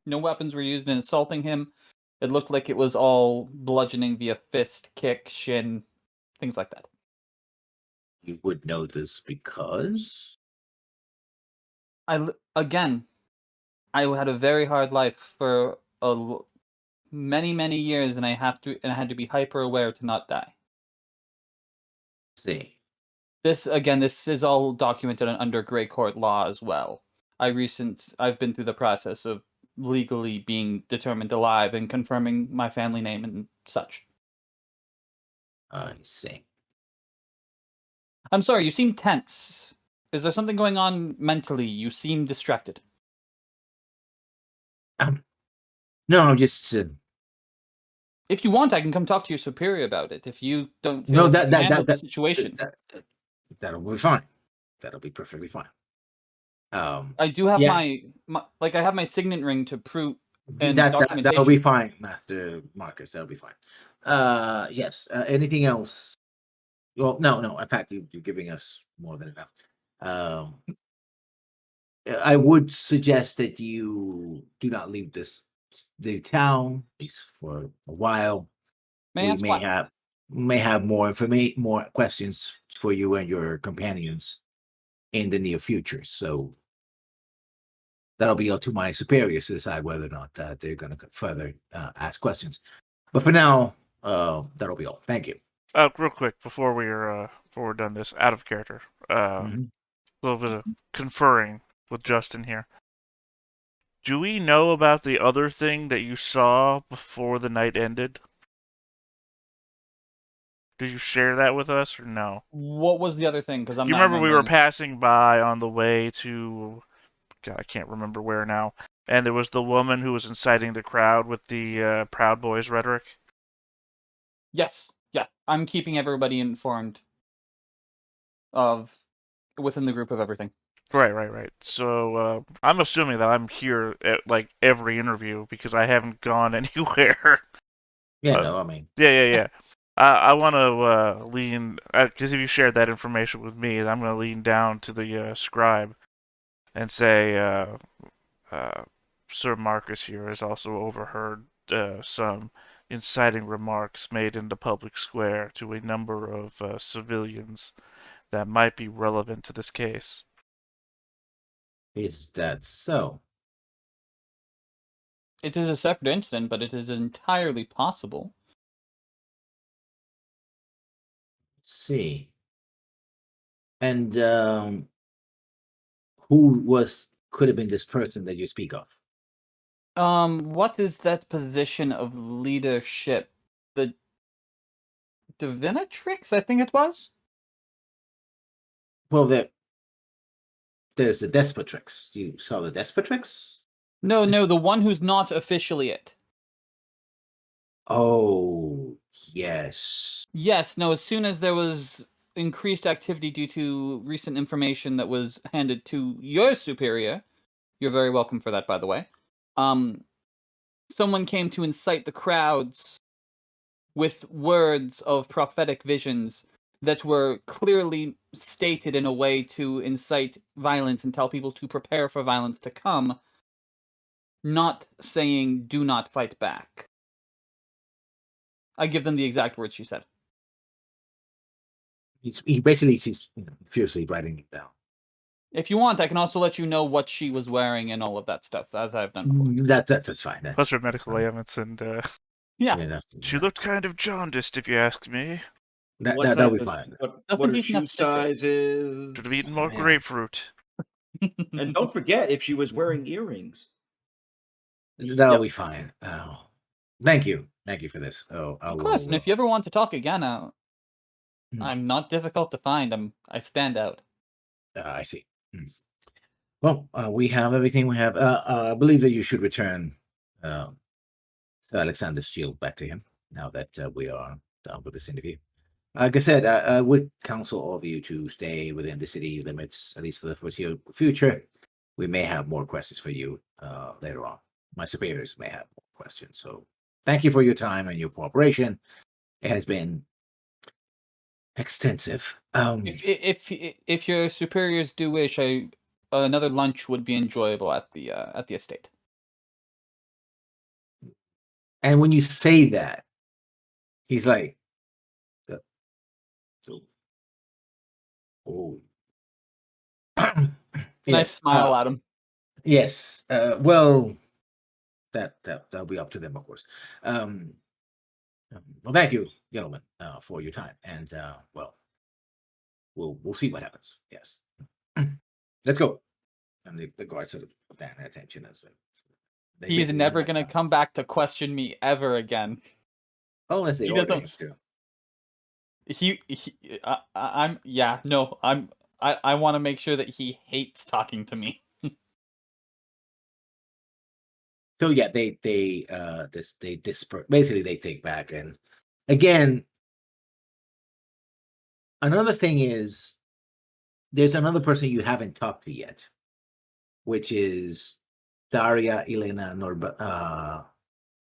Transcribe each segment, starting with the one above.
No weapons were used in assaulting him. It looked like it was all bludgeoning via fist, kick, shin, things like that. You would know this because Again, I had a very hard life for many years, and I had to be hyper aware to not die. see. This is all documented under Grey Court law as well. I've been through the process of legally being determined alive and confirming my family name and such. I see. I'm sorry, you seem tense. Is there something going on mentally? You seem distracted. No, just If you want, I can come talk to your superior about it. If you don't feel no. like you That can that handle that the that, situation. that'll be fine. That'll be perfectly fine. I do have Yeah, I have my signet ring to prove and that'll be documentation. fine, Master Marcus. That'll be fine. Yes. Anything else? Well, no. In fact, you're giving us more than enough. Um, I would suggest that you do not leave the town, at least for a while. May I We ask why? may have more information, more questions for you and your companions in the near future. So that'll be up to my superiors to decide whether or not they're going to further ask questions. But for now, that'll be all. Thank you. Real quick before we're done this, out of character, a Mhm. little bit of conferring with Justin here. Do we know about the other thing that you saw before the night ended? Did you share that with us or no? What was the other thing? Because I'm You not remember we were remembering. passing by on the way to, God, I can't remember where now, and there was the woman who was inciting the crowd with the Proud Boys rhetoric? Yes, yeah. I'm keeping everybody informed of within the group of everything. Right. So I'm assuming that I'm here at like every interview because I haven't gone anywhere. Yeah, Uh, no, I mean, yeah. I want to lean because if you shared that information with me, I'm going to lean down to the scribe and say, Sir Marcus here has also overheard some inciting remarks made in the public square to a number of civilians that might be relevant to this case. is that so? It is a separate incident, but it is entirely possible. See. And who could have been this person that you speak of? What is that position of leadership? The Divinatrix, I think it was? Well, there's the Despotrix. You saw the Despotrix? No, the one who's not officially it. Oh, yes. Yes, no, as soon as there was increased activity due to recent information that was handed to your superior, you're very welcome for that, by the way. Someone came to incite the crowds with words of prophetic visions that were clearly stated in a way to incite violence and tell people to prepare for violence to come, not saying do not fight back. I give them the exact words she said. He's fiercely writing it down. If you want, I can also let you know what she was wearing and all of that stuff, as I've done before. That's fine. Plus her That's medical fine. ailments, and Yeah. she looked kind of jaundiced, if you ask me. That'll be fine. What her Nothing shoe enough stitches. size is. Should have eaten more Yeah. grapefruit. And don't forget if she was wearing earrings. That'll Yep. be fine. Oh, thank you for this. Oh, Of course, and if you ever want to talk again, I'm not difficult to find. I stand out. I see. Well, we have everything we have. I believe that you should return Sir Alexander's shield back to him now that we are done with this interview. Like I said, I would counsel all of you to stay within the city limits, at least for the foreseeable future. We may have more questions for you later on. My superiors may have more questions. So thank you for your time and your cooperation. It has been extensive. If your superiors do wish, another lunch would be enjoyable at the estate. And when you say that, he's like, oh. And I smile at him. Yes. Well, that'll be up to them, of course. Well, thank you, gentlemen, for your time, and well, we'll see what happens. Yes. Let's go. And the guards sort of stand at attention as they He's basically never like, gonna come back to question me ever again. unless they he order him doesn't- to. I want to make sure that he hates talking to me. So yeah, they disperse. Basically, they take back, and again, another thing is there's another person you haven't talked to yet, which is Daria Elena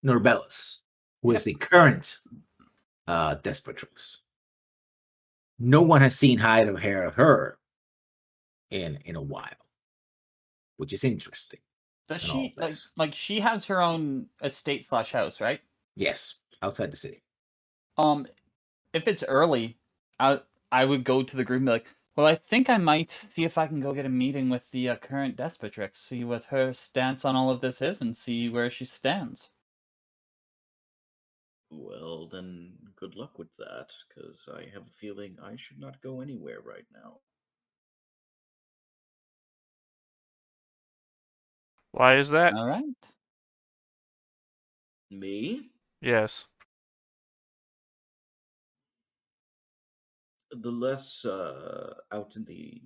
Norbellis, who is the current Despotrix. No one has seen hide or hair of her in a while, which is interesting. Does and all she this. like she has her own estate / house, right? Yes, outside the city. If it's early, I would go to the group and be like, well, I think I might see if I can go get a meeting with the current Despotrix, see what her stance on all of this is, and see where she stands. Well, then good luck with that, because I have a feeling I should not go anywhere right now. Why is that? All right. Me? Yes. The less out in the.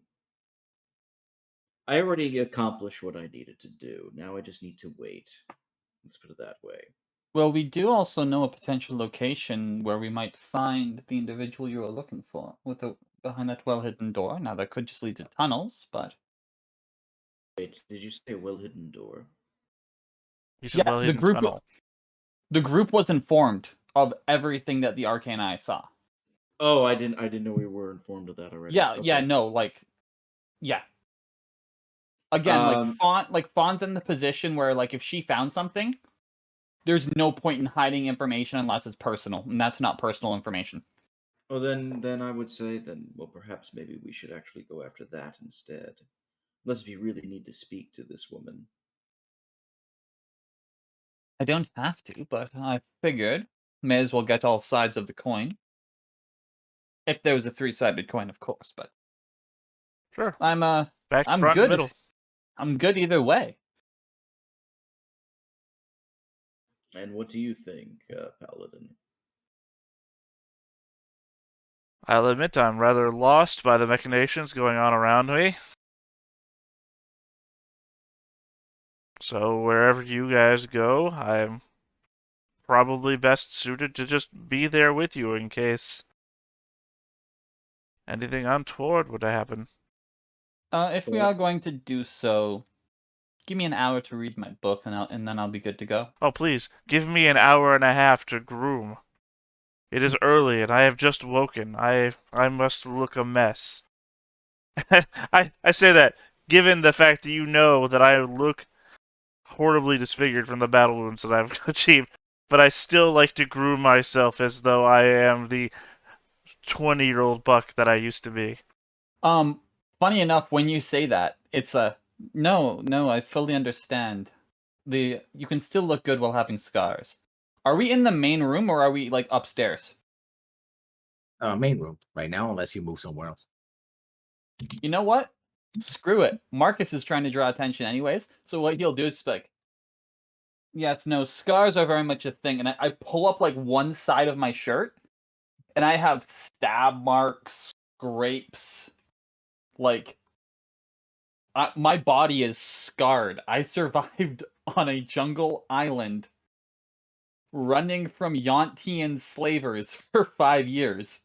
I already accomplished what I needed to do. Now I just need to wait. Let's put it that way. Well, we do also know a potential location where we might find the individual you are looking for, behind that well-hidden door. Now, that could just lead to tunnels, but Wait, did you say a well-hidden door? He's a well-hidden tunnel. the group was informed of everything that the Arcane Eye saw. Oh, I didn't know we were informed of that already. Yeah, Okay. no, yeah. Again, Um, Fawn's in the position where, if she found something, there's no point in hiding information unless it's personal, and that's not personal information. Well, then I would say perhaps maybe we should actually go after that instead. Unless if you really need to speak to this woman. I don't have to, but I figured may as well get all sides of the coin. If there was a 3-sided coin, of course, but Sure. I'm Back, I'm front, good. middle. I'm good either way. And what do you think, Paladin? I'll admit I'm rather lost by the machinations going on around me. So wherever you guys go, I'm probably best suited to just be there with you in case anything untoward would happen. If we are going to do so, give me an hour to read my book, and then I'll be good to go. Oh, please, give me an hour and a half to groom. It is early, and I have just woken. I must look a mess. I say that, given the fact that you know that I look horribly disfigured from the battle wounds that I've achieved, but I still like to groom myself as though I am the 20-year-old buck that I used to be. Funny enough, when you say that, it's no, I fully understand. You can still look good while having scars. Are we in the main room or are we upstairs? Main room right now, unless you move somewhere else. You know what? Screw it. Marcus is trying to draw attention anyways, so what he'll do is yes, no, scars are very much a thing, and I pull up one side of my shirt, and I have stab marks, scrapes, my body is scarred. I survived on a jungle island, running from Yontian slavers for 5 years.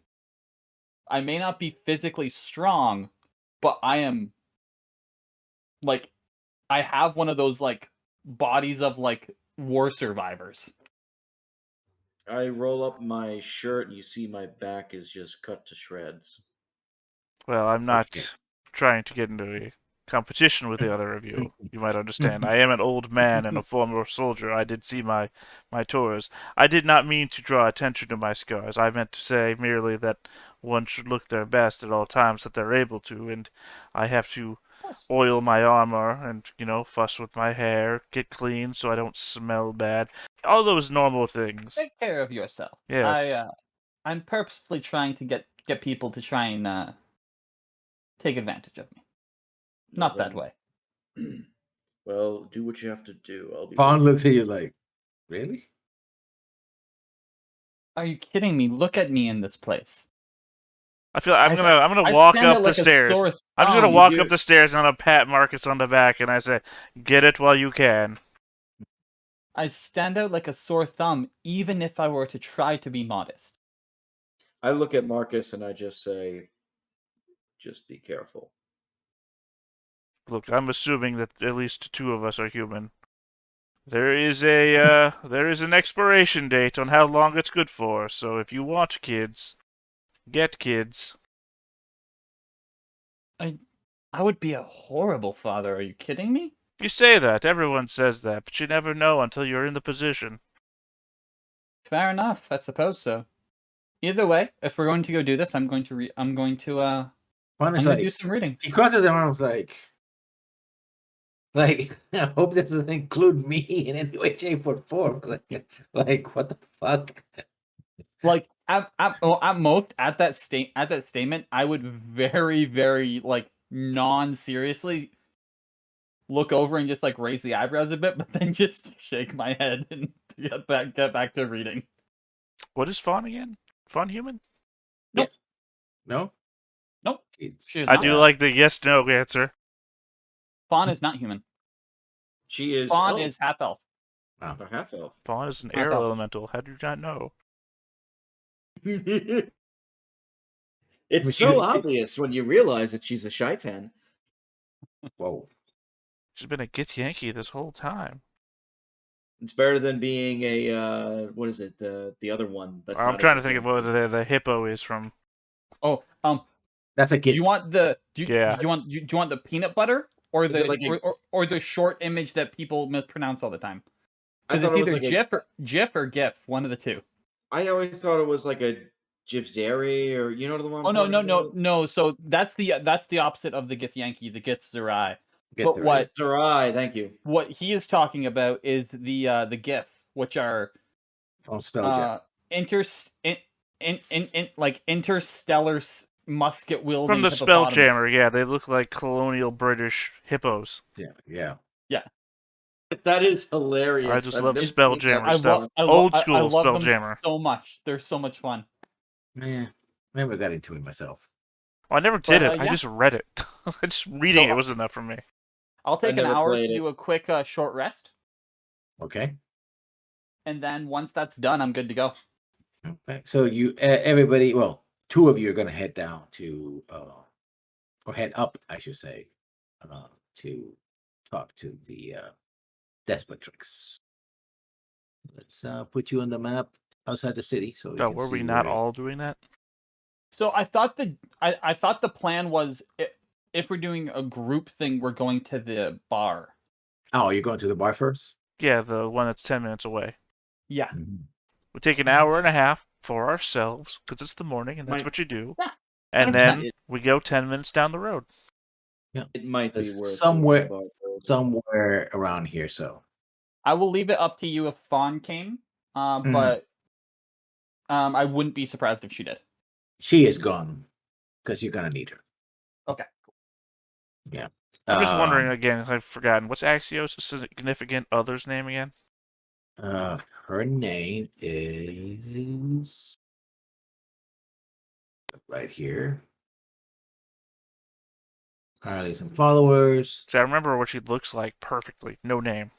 I may not be physically strong, but I am I have one of those bodies of war survivors. I roll up my shirt and you see my back is just cut to shreds. Well, I'm Okay. not trying to get into competition with the other of you. You might understand. I am an old man and a former soldier. I did see my tours. I did not mean to draw attention to my scars. I meant to say merely that one should look their best at all times that they're able to, and I have to oil my armor and, fuss with my hair, get clean so I don't smell bad. All those normal things. Take care of yourself. Yes. I'm purposefully trying to get people to try and take advantage of me. Not that way. Well, do what you have to do. I'll be. Fawn looks at you like, really? Are you kidding me? Look at me in this place. I feel I'm gonna I walk stand up out the like a stairs. sore I'm just gonna thumb. walk You up do. the stairs and I'm gonna pat Marcus on the back and I say, "Get it while you can." I stand out like a sore thumb, even if I were to try to be modest. I look at Marcus and I just say, just be careful. Look, I'm assuming that at least two of us are human. There is an expiration date on how long it's good for. So if you want kids, get kids. I would be a horrible father. Are you kidding me? You say that, everyone says that, but you never know until you're in the position. Fair enough. I suppose so. Either way, if we're going to go do this, I'm going to Fawn I'm is going to like, do some reading. he crosses her arms like, I hope this doesn't include me in any way, shape, or form. Like what the fuck? Like at most at that statement, I would very, very like non-seriously look over and just like raise the eyebrows a bit, but then just shake my head and get back to reading. What is Fawn again? Fawn human? No? Nope. Jeez. She is I not. do like the yes/no answer. Fawn is not human. She is. Fawn is half elf. Wow. a half elf. Fawn is an I air thought- elemental. How do you not know? It's But so she- obvious when you realize that she's a Shaitan. Whoa. She's been a Gith Yankee this whole time. It's better than being a what is it? The other one. That's I'm not a trying to Gith think of Yankee. what the hippo is from. Oh, That's a do kid. you want the Yeah. do you want the peanut butter or Is it the like a- or the short image that people mispronounce all the time? I Because thought it's it was either like GIF or GIF, one of the two. I always thought it was like a Jivzeri or you know the one. Oh I'm no talking about? no! So that's the opposite of the GIF Yankee, the GIF Zerai. Get But the what Zerai, thank you. what he is talking about is the GIF, which are Oh, spell check. like interstellar musket wielding From the hippopotamus. Spelljammer, yeah, they look like colonial British hippos. Yeah. That is hilarious. I just I've love never seen Spelljammer that stuff. before. Old I school love them Spelljammer. so much. They're so much fun. Yeah. Never got into it myself. Oh, I never did But, it. I yeah. just read it. Just reading So, it was enough for me. I'll take an never hour to played it. do a quick short rest, Okay. and then once that's done, I'm good to go. Okay. So you, everybody, well, two of you are going to head down to, or head up, I should say, to talk to the Despotrix. Let's put you on the map outside the city. So Oh, were we not all doing that? So I thought I thought the plan was if we're doing a group thing, we're going to the bar. Oh, you're going to the bar first? Yeah, the one that's 10 minutes away. Yeah. We take an hour and a half for ourselves, because it's the morning, and that's Might- what you do. Yeah, And 100%. then we go 10 minutes down the road. It might be It's worth somewhere- going to the bar. Somewhere around here. So I will leave it up to you if Fawn came, but I wouldn't be surprised if she did. she is gone because you're going to need her. Okay. Yeah. I'm just wondering again, if I've forgotten, what's Axios' significant other's name again? Her name is right here. Harley, some followers. See, I remember what she looks like perfectly. No name.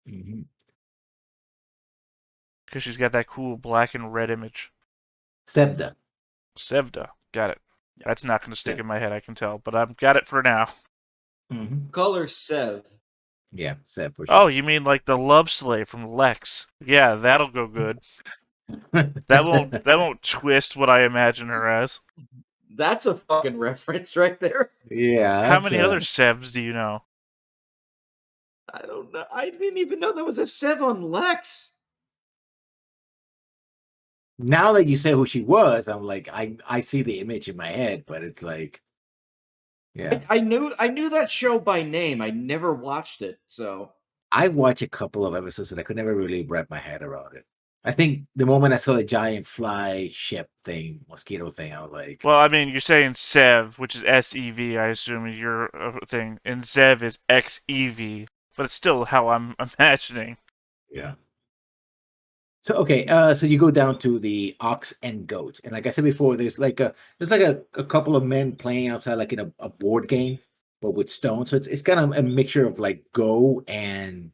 Mhm. Because she's got that cool black and red image. Sebda. Sevda. Got it. Yeah. That's not going to stick Yeah. in my head, I can tell. But I've got it for now. Call her Sev. Yeah, Seb for Oh, sure. you mean like the love slave from Lex? Yeah, that'll go good. That won't twist what I imagine her as. That's a fucking reference right there. Yeah. How that's, many other Sevs do you know? I don't know. I didn't even know there was a Sev on Lex. Now that you say who she was, I'm like, I see the image in my head, but it's like, yeah. I knew that show by name. I never watched it, so I watched a couple of episodes and I could never really wrap my head around it. I think the moment I saw the giant fly ship thing, mosquito thing, I was like, Well, I mean, you're saying Sev, which is SEV, I assume your thing, and Zev is XEV, but it's still how I'm imagining. yeah. So okay, so you go down to the ox and goat, and like I said before, there's like a couple of men playing outside, like in a board game, but with stones. So it's kind of a mixture of like Go and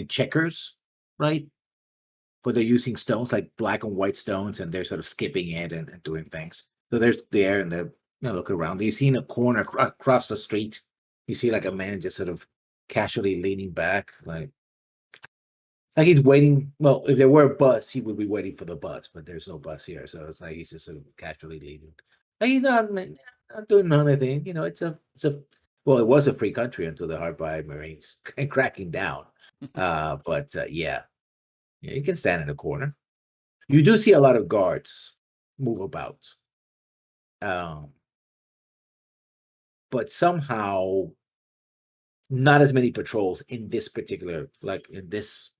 checkers, right? But they're using stones like black and white stones, and they're sort of skipping it and doing things. So there's there, and they're look around. You see in a corner across the street, you see like a man just sort of casually leaning back, like he's waiting. Well, if there were a bus, he would be waiting for the bus, but there's no bus here, so it's like he's just sort of casually leaving. Like he's not doing anything. Well, it was a free country until the hard-by Marines cracking down. But yeah, you can stand in a corner. You do see a lot of guards move about, um, but somehow not as many patrols in this particular, like in this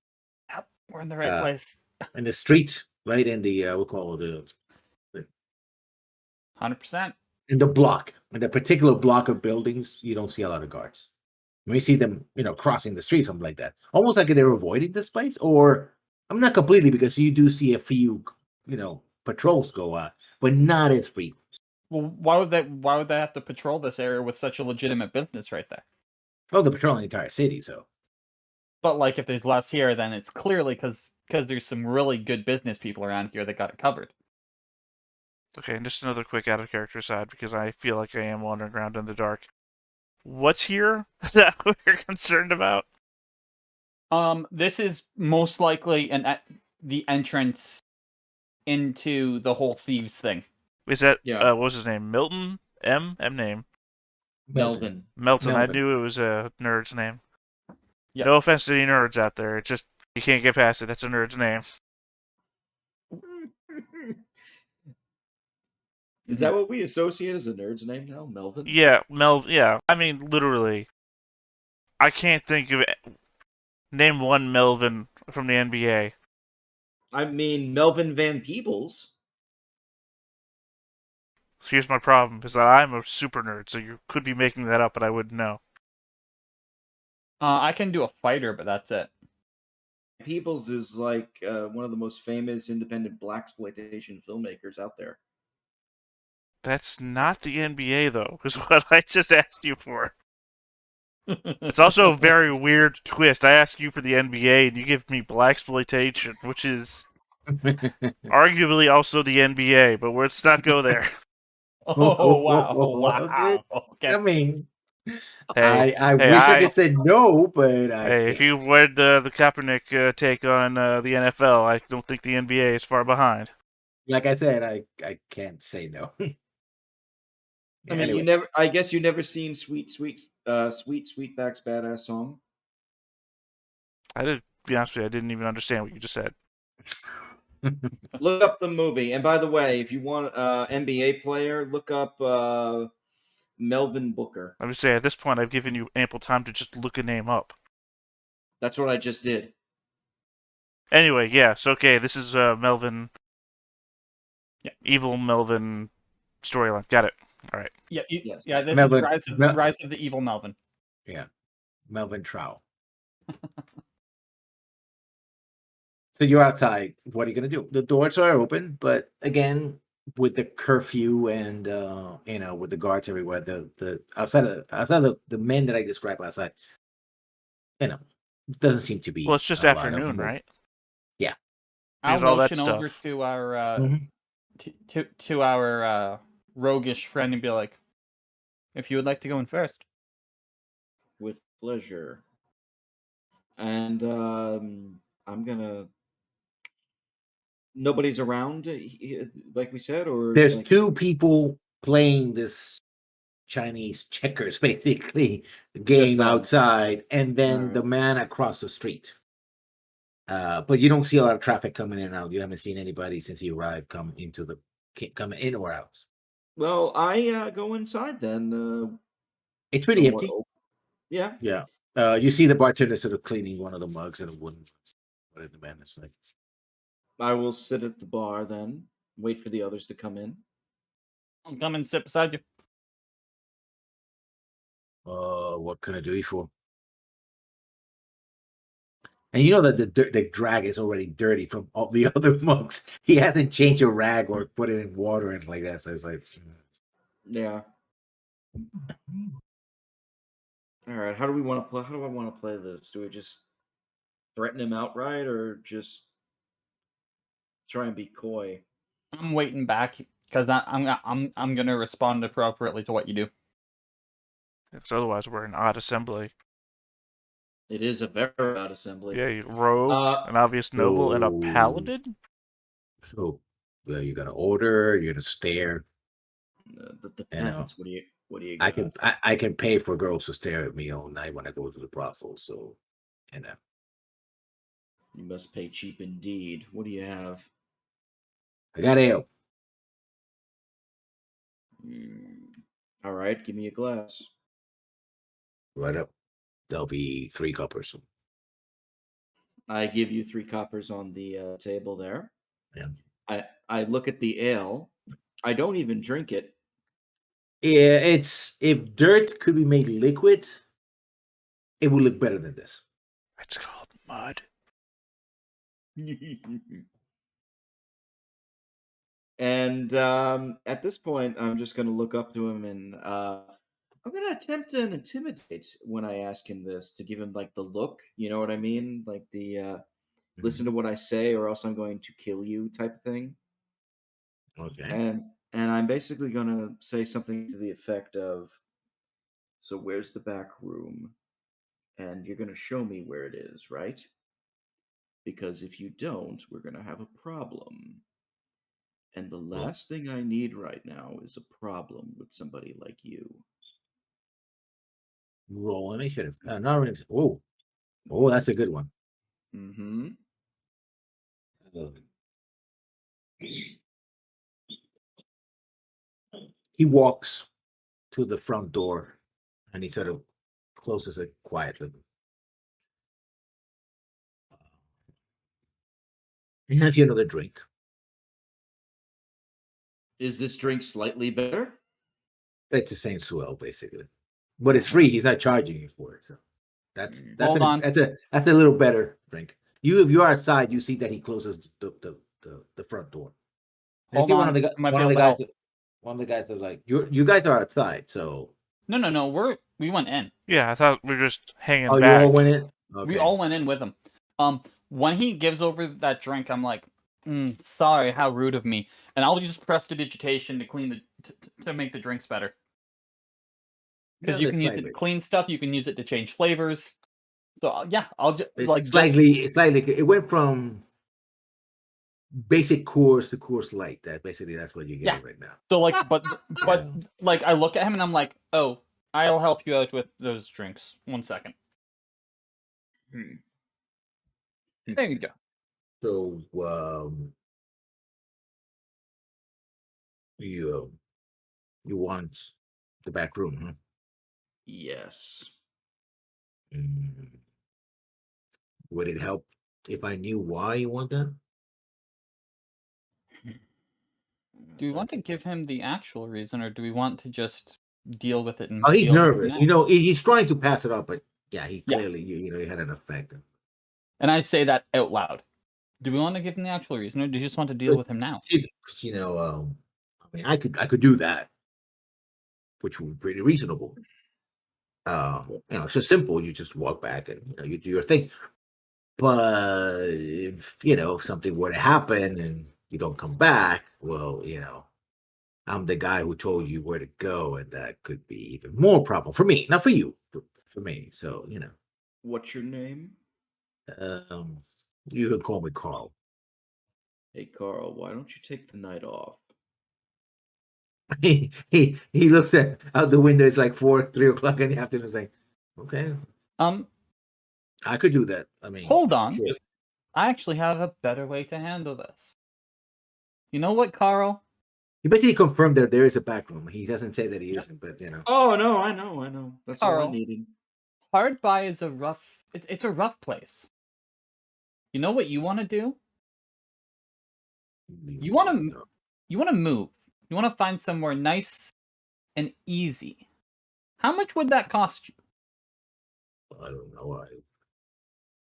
Yep, we're in the right place. in the street, right in the we'll call it the 100%. in the particular block of buildings. You don't see a lot of guards. You may see them, crossing the street, something like that. Almost like they're avoiding this place, or I'm not completely, because you do see a few, patrols go on, but not as frequent. Well, why would they have to patrol this area with such a legitimate business right there? Well, they're patrolling the entire city, so. But like, if there's less here, then it's clearly because there's some really good business people around here that got it covered. Okay, and just another quick out of character aside, because I feel like I am wandering around in the dark. What's here that we're concerned about? This is most likely the entrance into the whole thieves thing. Is that, Yeah. what was his name? Milton? M name. Melvin. Melton. I Melvin. knew it was a nerd's name. Yep. No offense to any nerds out there. It's just, you can't get past it. That's a nerd's name. Is that what we associate as a nerd's name now, Melvin? Yeah, yeah. I mean, literally. I can't think of it. Name one Melvin from the NBA. I mean, Melvin Van Peebles. Here's my problem, is that I'm a super nerd, so you could be making that up, but I wouldn't know. I can do a fighter, but that's it. Peebles is like one of the most famous independent blaxploitation filmmakers out there. That's not the NBA, though, is what I just asked you for. It's also a very weird twist. I ask you for the NBA, and you give me blaxploitation, which is arguably also the NBA, but let's not go there. Oh wow! Okay. I mean, Hey, I wish I could say no, but I Hey, can't. if you read the Kaepernick take on the NFL, I don't think the NBA is far behind. Like I said, I can't say no. I mean, Anyway. I guess you never seen Sweetback's Badass Song. To be honest with you, I didn't even understand what you just said. Look up the movie. And by the way, if you want NBA player, look up Melvin Booker. I would say at this point, I've given you ample time to just look a name up. That's what I just did. Anyway, yes, okay, this is Melvin. Yeah. Evil Melvin storyline. Got it. All right. Yeah, Yes. yeah. This Melvin- is Mel- Rise of the Evil Melvin. Yeah, Melvin Trow. So you're outside. What are you going to do? The doors are open, but again, with the curfew and with the guards everywhere, the outside of the men that I described outside, doesn't seem to be. Well, it's just a lot of afternoon, mo- right? Yeah. There's I'll all that motion over stuff. to our Mhm. to our roguish friend and be like, if you would like to go in first. With pleasure. And I'm gonna Nobody's around, like we said, or There's like, 2 people playing this Chinese checkers, basically, game them. outside, and then Alright. the man across the street. But you don't see a lot of traffic coming in and out. You haven't seen anybody since he arrived coming in or out. Well, I go inside then. It's pretty Somewhat empty. Yeah, Yeah. You see the bartender sort of cleaning one of the mugs and a wooden. What the man is like? I will sit at the bar then, wait for the others to come in. I'll come and sit beside you. What can I do you for? And you know that the drag is already dirty from all the other mugs. He hasn't changed a rag or put it in water and like that. So it's like, Yeah. All right. How do we want to play? How do I want to play this? Do we just threaten him outright, or just try and be coy? I'm waiting back because I'm gonna respond appropriately to what you do. Because otherwise, we're an odd assembly. It is a very odd assembly. Yeah, you rogue, an obvious noble, and a paladin. So, you got to order. You're gonna stare. That depends. What do you I got? I can pay for girls to stare at me all night when I go to the brothel. So, You must pay cheap indeed. What do you have? I got ale. All right, give me a glass. Right up. There'll be 3 coppers. I give you 3 coppers on the table there. Yeah. I look at the ale. I don't even drink it. Yeah, if dirt could be made liquid, it would look better than this. It's called mud. And at this point, I'm just going to look up to him and I'm going to attempt to intimidate when I ask him this to give him like the look. You know what I mean? Like the listen to what I say or else I'm going to kill you type of thing. Okay. And I'm basically going to say something to the effect of, so where's the back room? And you're going to show me where it is, right? Because if you don't, we're going to have a problem. And the last thing I need right now is a problem with somebody like you. Roll initiative. Not really. Oh, that's a good one. Mm-hmm. He walks to the front door and he sort of closes it quietly. He hands you another drink. Is this drink slightly better? It's the same swell, basically, but it's free. He's not charging you for it. So that's Hold on. that's a little better drink. If you are outside, you see that he closes the front door. And Hold you see on. one of the I might be one of able the to guys. help. One of the guys are like, you guys are outside, so No. We went in. Yeah, I thought we were just hanging you back. all went in. Okay. We all went in with him. When he gives over that drink, I'm like, sorry, how rude of me. And I'll just press digitation to clean to make the drinks better. Because you can use it to clean stuff, you can use it to change flavors. So yeah, I'll just It's slightly. It went from basic course to course light. That's what you're getting right now. So like, but like, I look at him and I'm like, oh, I'll help you out with those drinks. 1 second. There you go. So you want the back room, huh? Yes. Would it help if I knew why you want that? Do we want to give him the actual reason, or do we want to just deal with it? And Oh, he's deal with it nervous. now? He's trying to pass it off, but yeah, he clearly, he had an effect. And I say that out loud. Do we want to give him the actual reason, or do you just want to deal with him now? I mean, I could do that, which would be pretty reasonable. It's just simple. You just walk back and you do your thing. But if something were to happen and you don't come back, well, I'm the guy who told you where to go, and that could be even more problem for me, not for you, but for me. So What's your name? You could call me Carl. Hey, Carl, why don't you take the night off? He looks out the window. It's like 3 o'clock in the afternoon. It's like, okay, I could do that. I mean, Hold on. sure. I actually have a better way to handle this. You know what, Carl? He basically confirmed that there is a back room. He doesn't say that he isn't, but you know. Oh no, I know. That's all I Carl. needed. Hard by is a rough. It's a rough place. You know what you want to do? You want to move. You want to find somewhere nice and easy. How much would that cost you? I don't know.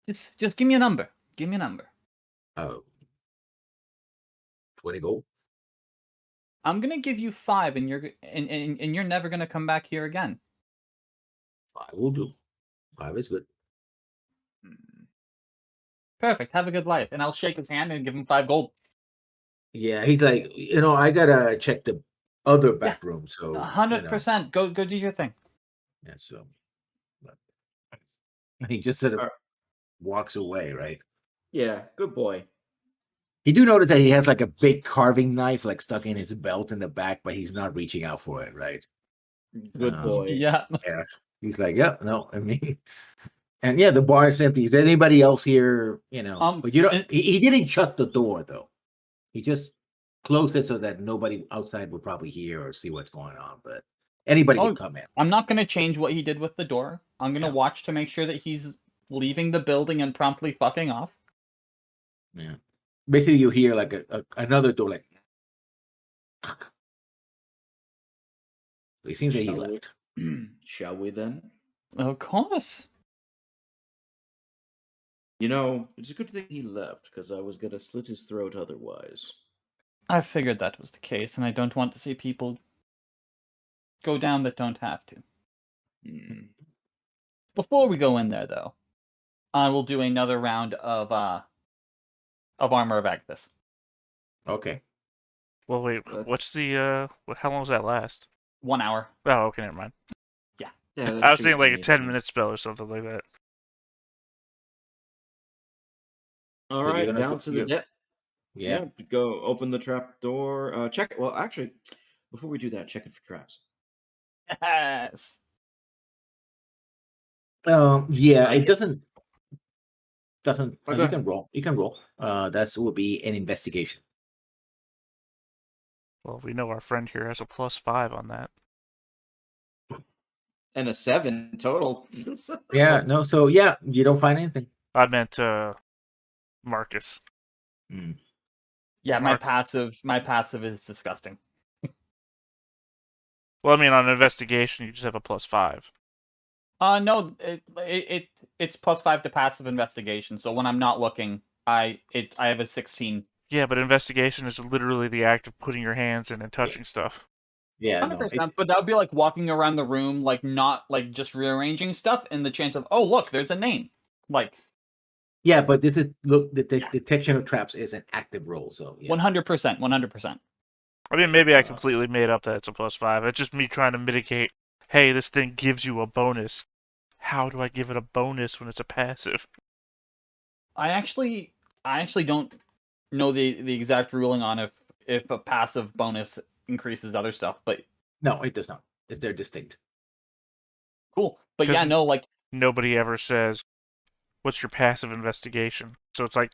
Just give me a number. Give me a number. 20 gold. I'm gonna give you 5, and you're never gonna come back here again. 5 will do. 5 is good. Perfect. Have a good life. And I'll shake his hand and give him 5 gold. Yeah, he's like, I gotta check the other back room. So 100%. Go do your thing. Yeah, so he just sort of Alright. walks away, right? Yeah, good boy. You do notice that he has like a big carving knife like stuck in his belt in the back, but he's not reaching out for it, right? Good boy. Yeah. Yeah. He's like, yep, no, I mean, and yeah, the bar is empty. Is there anybody else here? But he didn't shut the door though. He just closed it so that nobody outside would probably hear or see what's going on. But anybody can come in. I'm not gonna change what he did with the door. I'm gonna watch to make sure that he's leaving the building and promptly fucking off. Yeah. Basically, you hear like another door, like. It seems that he left. Shall we then? Of course. It's a good thing he left, because I was gonna slit his throat otherwise. I figured that was the case, and I don't want to see people go down that don't have to. Before we go in there, though, I will do another round of Armor of Agnes. Okay. Well, wait. What's the how long does that last? 1 hour. Oh, okay, never mind. Yeah. I was thinking like a 10-minute spell or something like that. All right, down to the deck. Yeah. Go open the trap door. Check it. Well, actually, before we do that, check it for traps. Yes. Yeah, it doesn't. Okay. You can roll. You can roll. That will be an investigation. Well, we know our friend here has a +5 on that. And a 7 total. Yeah. No. So yeah, you don't find anything. I meant Marcus. Yeah, my passive is disgusting. Well, I mean, on investigation, you just have a +5. No, it's +5 to passive investigation. So when I'm not looking, I have a 16. Yeah, but investigation is literally the act of putting your hands in and touching stuff. Yeah, 100%. But that would be like walking around the room, like not like just rearranging stuff, and the chance of look, there's a name, like. Yeah, but this is the detection of traps is an active roll, so 100%, 100%. I mean, maybe I completely made up that it's a +5. It's just me trying to mitigate. Hey, this thing gives you a bonus. How do I give it a bonus when it's a passive? I actually don't know the exact ruling on if a passive bonus increases other stuff, but no, it does not. They're distinct. Cool, but yeah, no, like nobody ever says, "What's your passive investigation?" So it's like,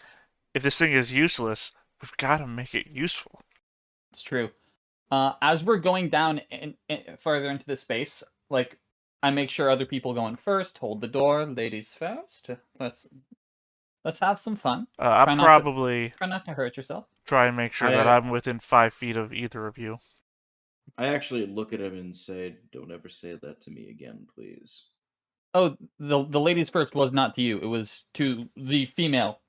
if this thing is useless, we've got to make it useful. It's true. As we're going down further into the space, like I make sure other people go in first, hold the door, ladies first. Let's have some fun. I'll probably try not to hurt yourself. Try and make sure that I'm within 5 feet of either of you. I actually look at him and say, "Don't ever say that to me again, please." Oh, the ladies first was not to you. It was to the female.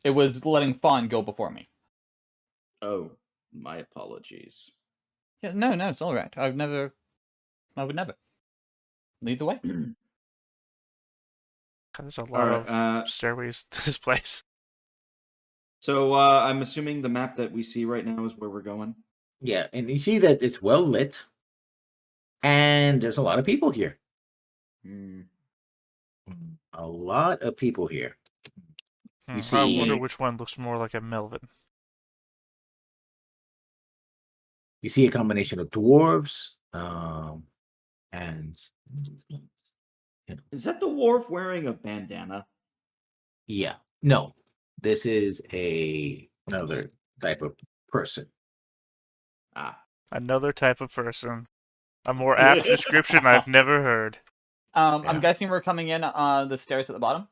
It was letting Fawn go before me. Oh, my apologies. Yeah, no, it's all right. I would never. Lead the way. There's a lot of stairways to this place. So I'm assuming the map that we see right now is where we're going. Yeah, and you see that it's well lit, and there's a lot of people here. A lot of people here. You I see, wonder which one looks more like a Melvin. you see a combination of dwarves, and Is that the dwarf wearing a bandana? yeah, no, this is another type of person. Ah. Another type of person. A more apt description I've never heard. I'm Yeah. guessing we're coming in on the stairs at the bottom.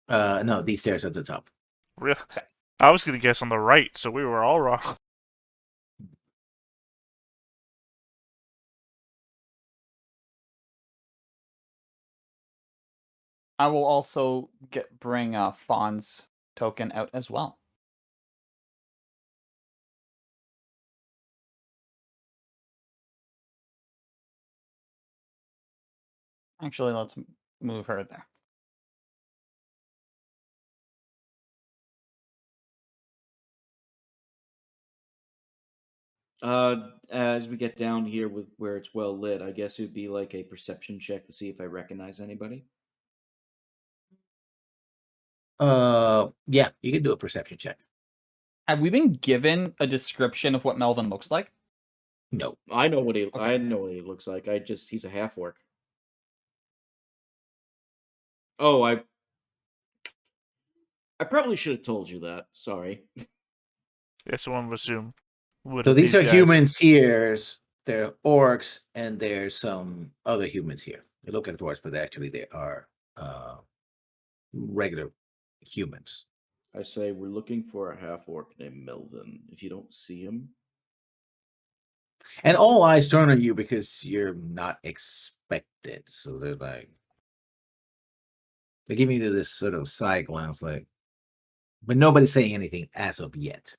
No, these stairs at the top. Real. I was gonna guess on the right, so we were all wrong. I will also bring Fawn's token out as well. Actually, let's move her there. As we get down here with where it's well lit, I guess it would be like a perception check to see if I recognize anybody. Yeah, you can do a perception check. Have we been given a description of what Melvin looks like? No. I know what he. Okay. I know what he looks like. He's a half orc. Oh, I probably should have told you that. Sorry. Yes, one would assume. So these are humans here. They're orcs, and there's some other humans here. They look like dwarves, but actually they are regular humans. I say we're looking for a half orc named Melvin. If you don't see him, And all eyes turn on you because you're not expected. So they're like, they give me this sort of side glance, like, but nobody's saying anything as of yet.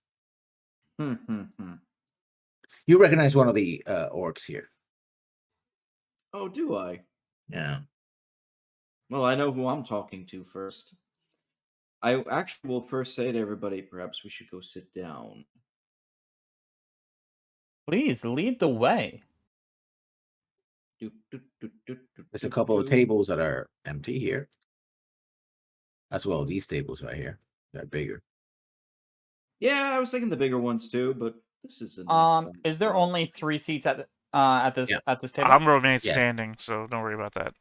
You recognize one of the orcs here. Oh, do I? Yeah. Well, I know who I'm talking to first. I actually will first say to everybody, perhaps we should go sit down. Please lead the way. There's a couple of tables that are empty here. As well, these tables right here. They're bigger. Yeah, I was thinking the bigger ones too, but this is a nice size Is there spot. only 3 seats at this Yeah. at this table? I'm remain Yes. standing, so don't worry about that.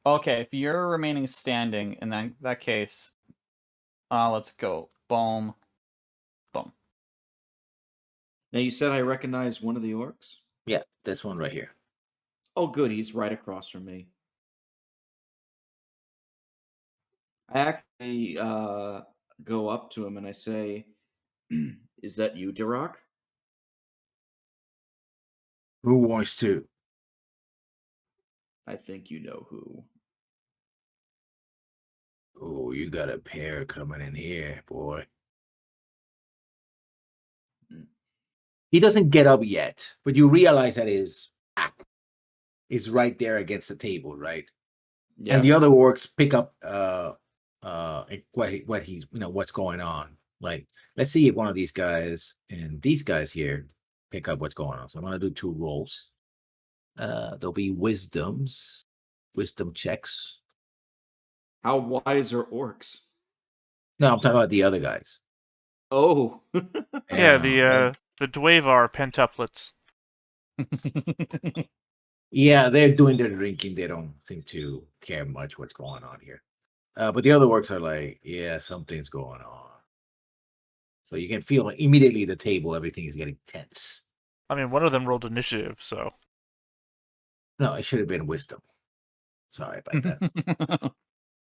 Okay, if you're remaining standing in that case, let's go. Boom. Boom. Now you said I recognize one of the orcs. Yeah, this one right here. Oh, good, he's right across from me. I actually go up to him and I say, "Is that you, Duroc?" Who wants to? I think you know who. Oh, you got a pair coming in here, boy. He doesn't get up yet, but you realize that his axe is right there against the table, right? Yeah. And the other orcs pick up what he's what's going on. Like, let's see if one of these guys and these guys here pick up what's going on. So I'm gonna do 2 rolls. There'll be wisdom checks. How wise are orcs? No, I'm talking about the other guys. Oh. Yeah, and- the Dwavar pentuplets. yeah, they're doing their drinking. They don't seem to care much what's going on here. But the other orcs are like, yeah, something's going on. So you can feel immediately the table, everything is getting tense. I mean, one of them rolled initiative, so. No, it should have been wisdom. Sorry about that.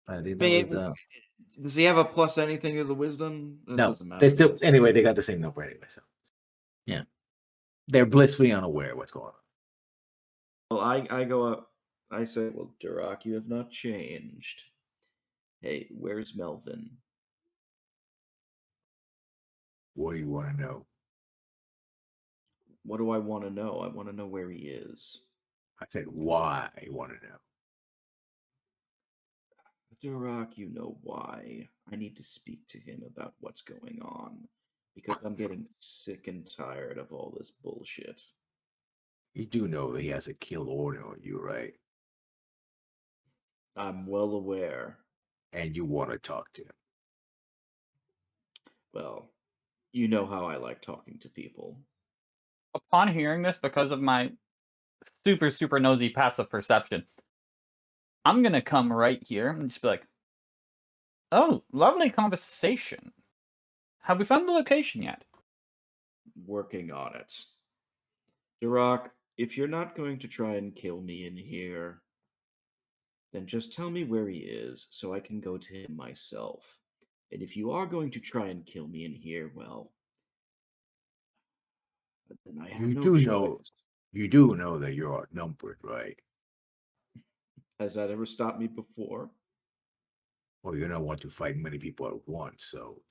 I didn't know it was, Does he have a plus anything to the wisdom? It no, doesn't matter. they still anyway. They got the same number anyway. So yeah, they're blissfully unaware of what's going on. Well, I go up. I say, "Well, Duroc, you have not changed. Hey, where's Melvin?" What do you want to know? What do I want to know? I want to know where he is. I said, why you want to know? Duroc, you know why. I need to speak to him about what's going on. Because I'm getting sick and tired of all this bullshit. You do know that he has a kill order on you, right? I'm well aware. And you want to talk to him. Well, you know how I like talking to people. Upon hearing this, because of my super nosy passive perception, I'm gonna come right here and just be like, "Oh, lovely conversation. Have we found the location yet?" Working on it. Duroc, if you're not going to try and kill me in here, then just tell me where he is so I can go to him myself. And if you are going to try and kill me in here, well, then I have You no do know, choice. you do know that you're outnumbered, right? Has that ever stopped me before? Well, you don't want to fight many people at once, so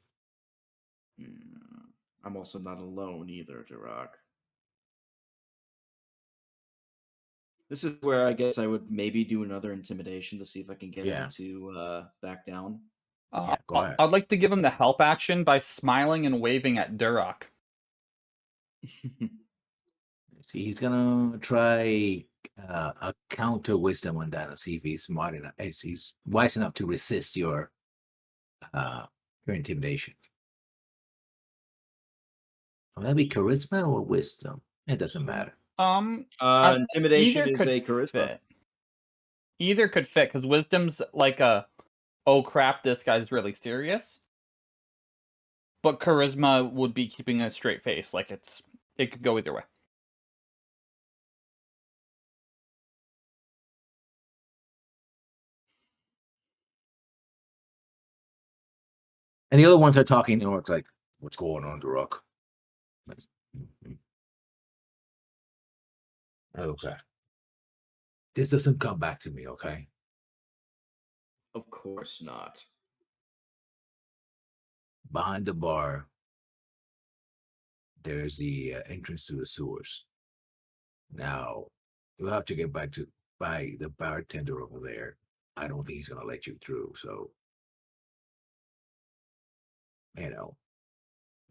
Hmm. I'm also not alone either, Duroc. This is where I guess I would maybe do another intimidation to see if I can get him yeah, to back down. yeah. Go ahead. I'd like to give him the help action by smiling and waving at Duroc. See, he's gonna try a counter wisdom on that and see if he's smart enough. If he's wise enough to resist uh your intimidation. Will that be charisma or wisdom? It doesn't matter. Intimidation Either is could a charisma. fit. Either could fit because wisdom's like a, oh crap, this guy's really serious. But charisma would be keeping a straight face, like it could go either way. And the other ones are talking, it's like, what's going on, Duroc? Okay. This doesn't come back to me, okay? Of course not. Behind the bar, there's the entrance to the sewers. Now, you'll have to get back to by the bartender over there. I don't think he's gonna let you through. So,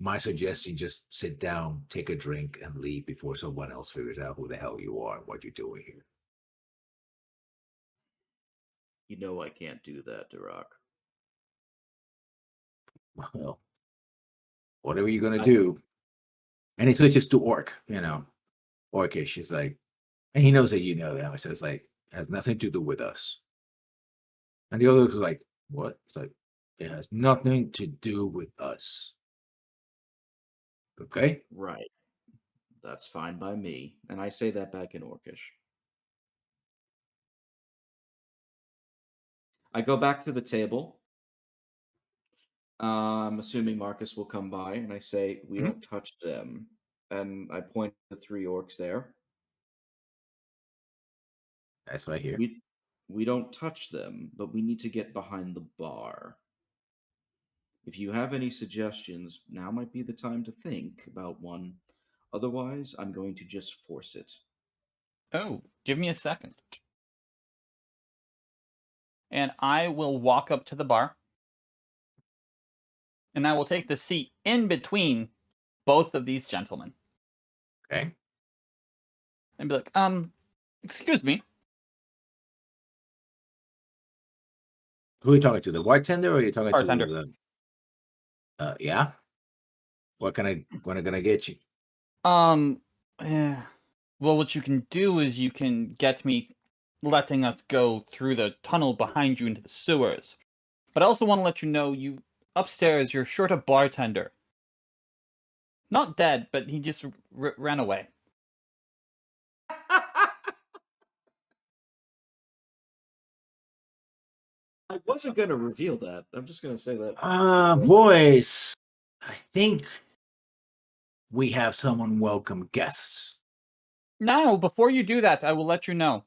my suggestion: just sit down, take a drink, and leave before someone else figures out who the hell you are and what you're doing here. You know I can't do that, Duroc. Well, whatever you're gonna I, do, and he switches to Orcish. He's like, and he knows that you know that. So it's like, has nothing to do with us. And the other was like, what? It's like, it has nothing to do with us. Okay? right. That's fine by me. And I say that back in Orcish. I go back to the table. I'm assuming Marcus will come by, and I say, "We Mhm. don't touch them." And I point to the three orcs there. That's what I hear. We don't touch them, but we need to get behind the bar. If you have any suggestions, now might be the time to think about one. Otherwise, I'm going to just force it. Oh, give me a second. And I will walk up to the bar. And I will take the seat in between both of these gentlemen. Okay. And be like, excuse me. Who are you talking to? The bartender or are you talking Bartender. to yeah? What gonna get you? Yeah. Well, what you can do is you can get me letting us go through the tunnel behind you into the sewers. But I also want to let you know you upstairs, you're short a bartender. Not dead, but he just ran away. I wasn't going to reveal that. I'm just going to say that. Boys, I think we have someone welcome guests. Now, before you do that, I will let you know.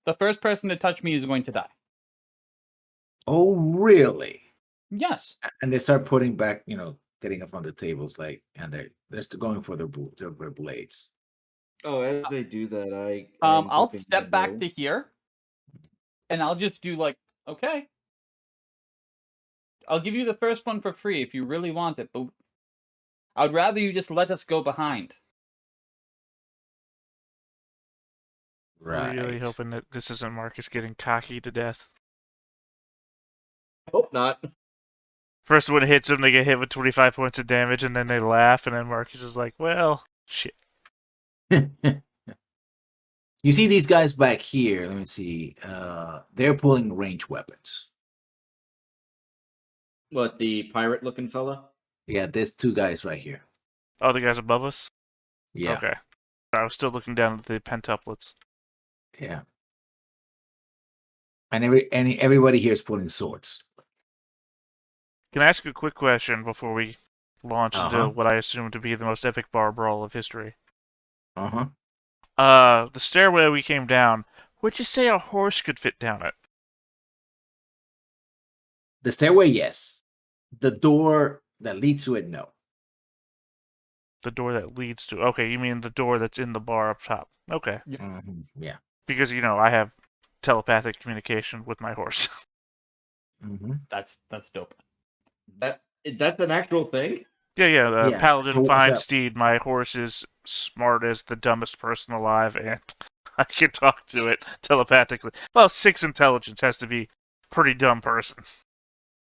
The first person to touch me is going to die. Oh, really? Yes. And they start putting back, getting up on the tables, and they're still going for their blades. Oh, as they do that, I am I'll dipping my step back bow. to here, and I'll just do like, okay. I'll give you the first one for free if you really want it, but I'd rather you just let us go behind. Right. Really hoping that this isn't Marcus getting cocky to death. Hope not. First one hits them, they get hit with 25 points of damage, and then they laugh, and then Marcus is like, well, shit. You see these guys back here. Let me see. They're pulling range weapons. What, the pirate-looking fella? Yeah, there's 2 guys right here. Oh, the guys above us? Yeah. Okay. I was still looking down at the pentuplets. Yeah. And everybody here is pulling swords. Can I ask a quick question before we launch into Uh-huh. what I assume to be the most epic bar brawl of history? Uh-huh. The stairway we came down, would you say a horse could fit down it? The stairway, yes. The door that leads to it, no. The door that leads to... Okay, you mean the door that's in the bar up top. Okay. Yeah. Because, I have telepathic communication with my horse. That's dope. That's an actual thing? Yeah, Yeah, Paladin so- Fine so- Steed, my horse is smart as the dumbest person alive, and I can talk to it telepathically. Well, 6 intelligence has to be pretty dumb person.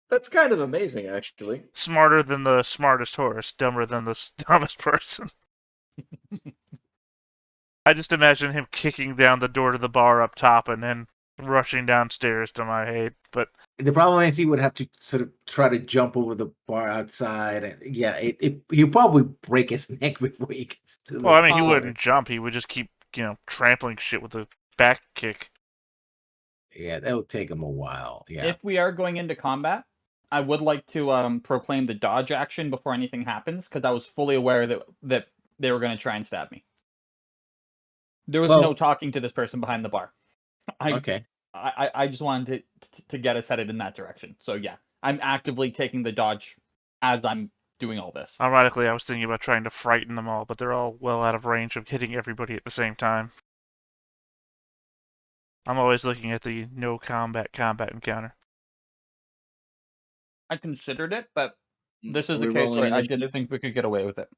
That's kind of amazing, actually. Smarter than the smartest horse, dumber than the dumbest person. I just imagine him kicking down the door to the bar up top and then rushing downstairs to my aid, but... The problem is he would have to sort of try to jump over the bar outside, and yeah, he'll probably break his neck before he gets to the Well, I mean, he bar. wouldn't jump. He would just keep, trampling shit with a back kick. Yeah, that would take him a while. Yeah. If we are going into combat, I would like to proclaim the dodge action before anything happens, because I was fully aware that they were going to try and stab me. There was Well- no talking to this person behind the bar. Okay. I just wanted to get us headed in that direction. So yeah, I'm actively taking the dodge as I'm doing all this. Ironically, I was thinking about trying to frighten them all, but they're all well out of range of hitting everybody at the same time. I'm always looking at the no combat encounter. I considered it, but this is Are the we case rolling where I initiative? didn't think we could get away with it.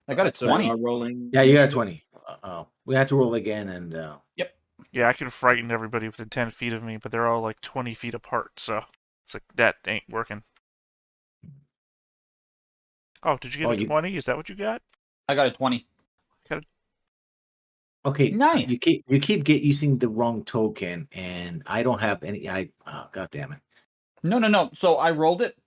I got a So we 20. are rolling. Yeah, you got a initiative? 20. We had to roll again, and Yeah, I can frighten everybody within 10 feet of me, but they're all like 20 feet apart, so it's like, that ain't working. Oh, did you get Oh, a you- 20? Is that what you got? I got a 20. okay, Nice. You keep using the wrong token, and I don't have any. God damn it. No. So I rolled it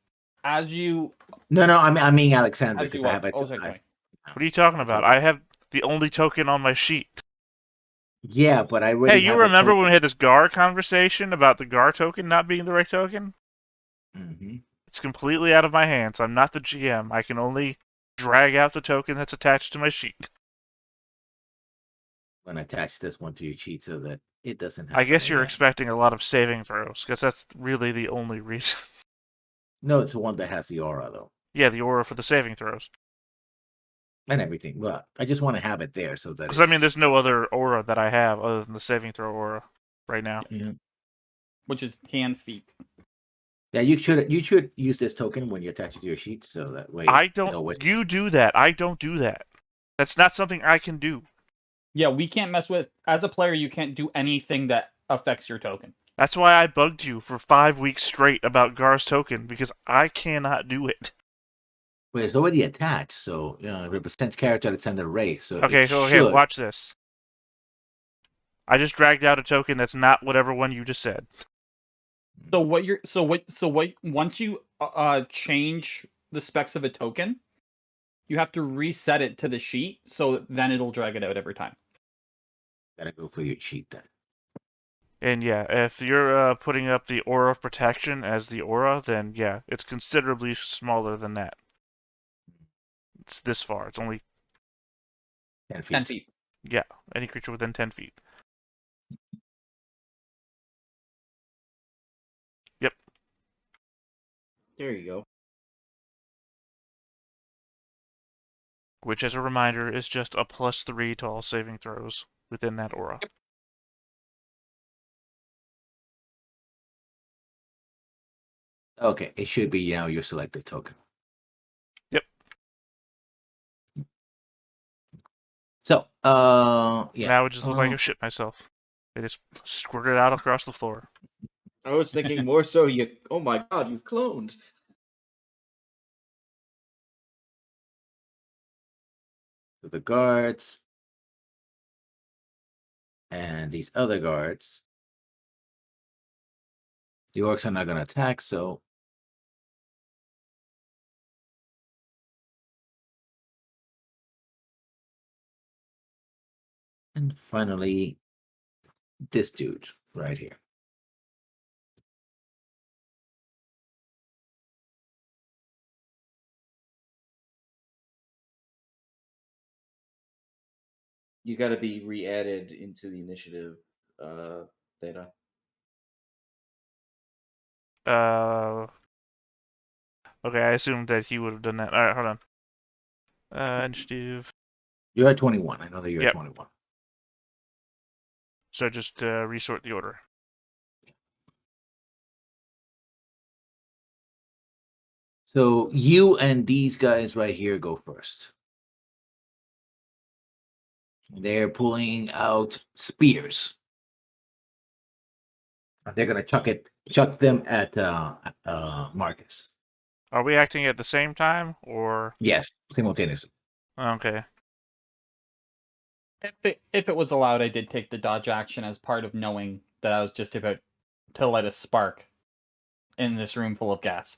as you. No, I mean Alexander, As you because I have walk. it. Oh, sorry. What are you talking about? I have the only token on my sheet. Yeah, but I already Hey, you have a remember when we token. had this GAR conversation about the GAR token not being the right token? Mhm. It's completely out of my hands. I'm not the GM. I can only drag out the token that's attached to my sheet. I'm gonna attach this one to your sheet so that it doesn't. I guess happen you're again. expecting a lot of saving throws, because that's really the only reason. No, it's the one that has the aura though, Yeah, the aura for the saving throws. and everything. Well, I just want to have it there so that. Because, I mean, there's no other aura that I have other than the saving throw aura right now. Yeah. Which is 10 feet. Yeah, you should use this token when you attach it to your sheet, so that way. I it don't... always- You do that. I don't do that. That's not something I can do. Yeah, we can't mess with. As a player, you can't do anything that affects your token. That's why I bugged you for 5 weeks straight about Gar's token, because I cannot do it. Well, it's already attached, so it represents character Alexander Ray. So Okay, it so should. watch this. I just dragged out a token that's not whatever one you just said. So once you change the specs of a token, you have to reset it to the sheet, so then it'll drag it out every time. Gotta go for your cheat then. And yeah, if you're putting up the Aura of Protection as the aura, then yeah, it's considerably smaller than that. It's this far. It's only 10 feet. 10 feet. Yeah, any creature within 10 feet. Yep. There you go. Which, as a reminder, is just a +3 to all saving throws within that aura. Yep. Okay, it should be your selected token. Yep. So, yeah. Now it just looks like I shit myself. It just squirted out across the floor. I was thinking more so you. Oh my god, you've cloned. So the guards and these other guards. The orcs are not going to attack, so and finally this dude right here. You got to be re-added into the initiative data. Okay, I assumed that he would have done that. All right, hold on. Initiative. You're at 21. I know that you're Yep. at 21. So just resort the order. So you and these guys right here go first. They're pulling out spears. They're gonna chuck them at Marcus. Are we acting at the same time, or Yes, simultaneously. okay? If it was allowed, I did take the dodge action as part of knowing that I was just about to light a spark in this room full of gas.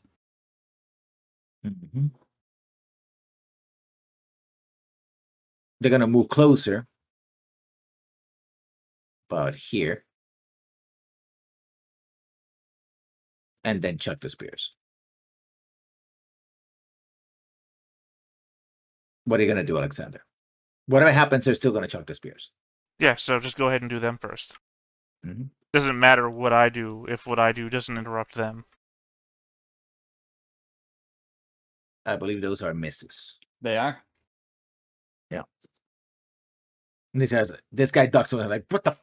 Mm-hmm. They're gonna move closer, about here, and then chuck the spears. What are you gonna do, Alexander? Whatever happens, they're still gonna chuck the spears. Yeah, so just go ahead and do them first. Mm-hmm. Doesn't matter what I do if what I do doesn't interrupt them. I believe those are misses. They are. Yeah. And this guy ducks and like, what the?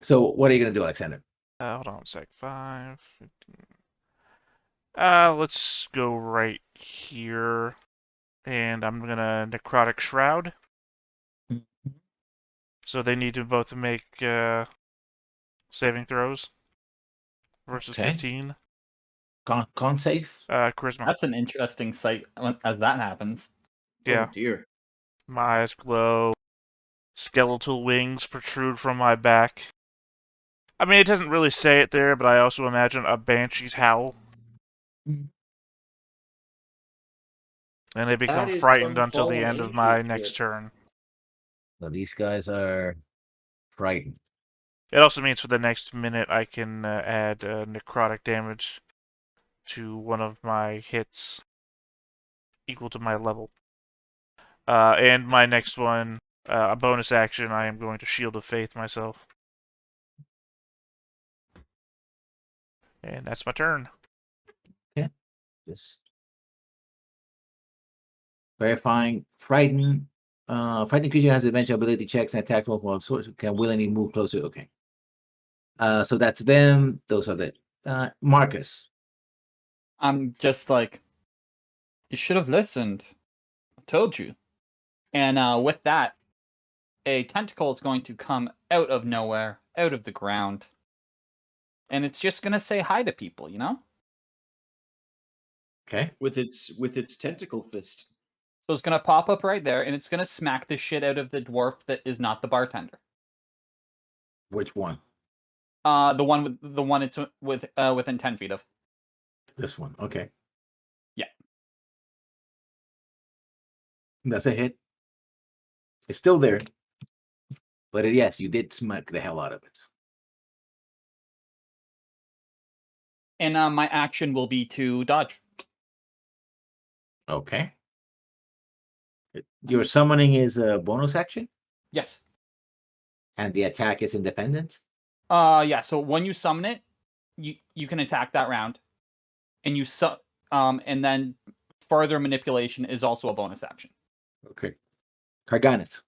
So what are you gonna do, Alexander? Hold on a sec. 5, 15. Let's go right here, and I'm gonna necrotic shroud. Mm-hmm. So they need to both make saving throws versus Okay. 15. Con save. Charisma. That's an interesting sight as that happens. Yeah. Oh dear. My eyes glow. Skeletal wings protrude from my back. I mean, it doesn't really say it there, but I also imagine a banshee's howl. Mm. And they become is frightened some until the fallen end of angel my shit. next turn. So these guys are frightened. It also means for the next minute I can add necrotic damage to one of my hits equal to my level. And my next one, a bonus action, I am going to Shield of Faith myself. And that's my turn. Just verifying frightened. Frightened creature has adventure ability checks and attack roll while sorts can willingly move closer. Okay. So that's them. Those are the Marcus. I'm just like, you should have listened. I told you. And with that, a tentacle is going to come out of nowhere, out of the ground. And it's just going to say hi to people, you know? Okay. With its tentacle fist. So it's going to pop up right there, and it's going to smack the shit out of the dwarf that is not the bartender. Which one? The one it's within 10 feet of. This one. Okay. Yeah. That's a hit. It's still there. But yes, you did smack the hell out of it. And my action will be to dodge. Okay. Your summoning is a bonus action, Yes. and the attack is independent. Yeah, so when you summon it, you can attack that round. And and then further manipulation is also a bonus action. Okay. Carganis.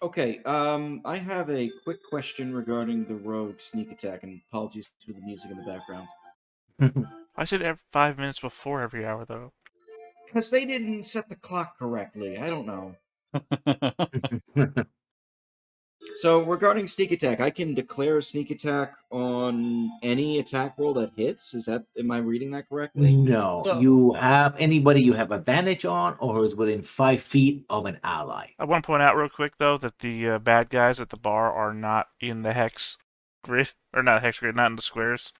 Okay, I have a quick question regarding the rogue sneak attack, and apologies for the music in the background. I said every 5 minutes before every hour, though. Because they didn't set the clock correctly. I don't know. So regarding sneak attack, I can declare a sneak attack on any attack roll that hits. Am I reading that correctly? No, So- you have anybody you have advantage on, or is within 5 feet of an ally. I want to point out real quick, though, that the bad guys at the bar are not in the hex grid. Or not hex grid, not in the squares.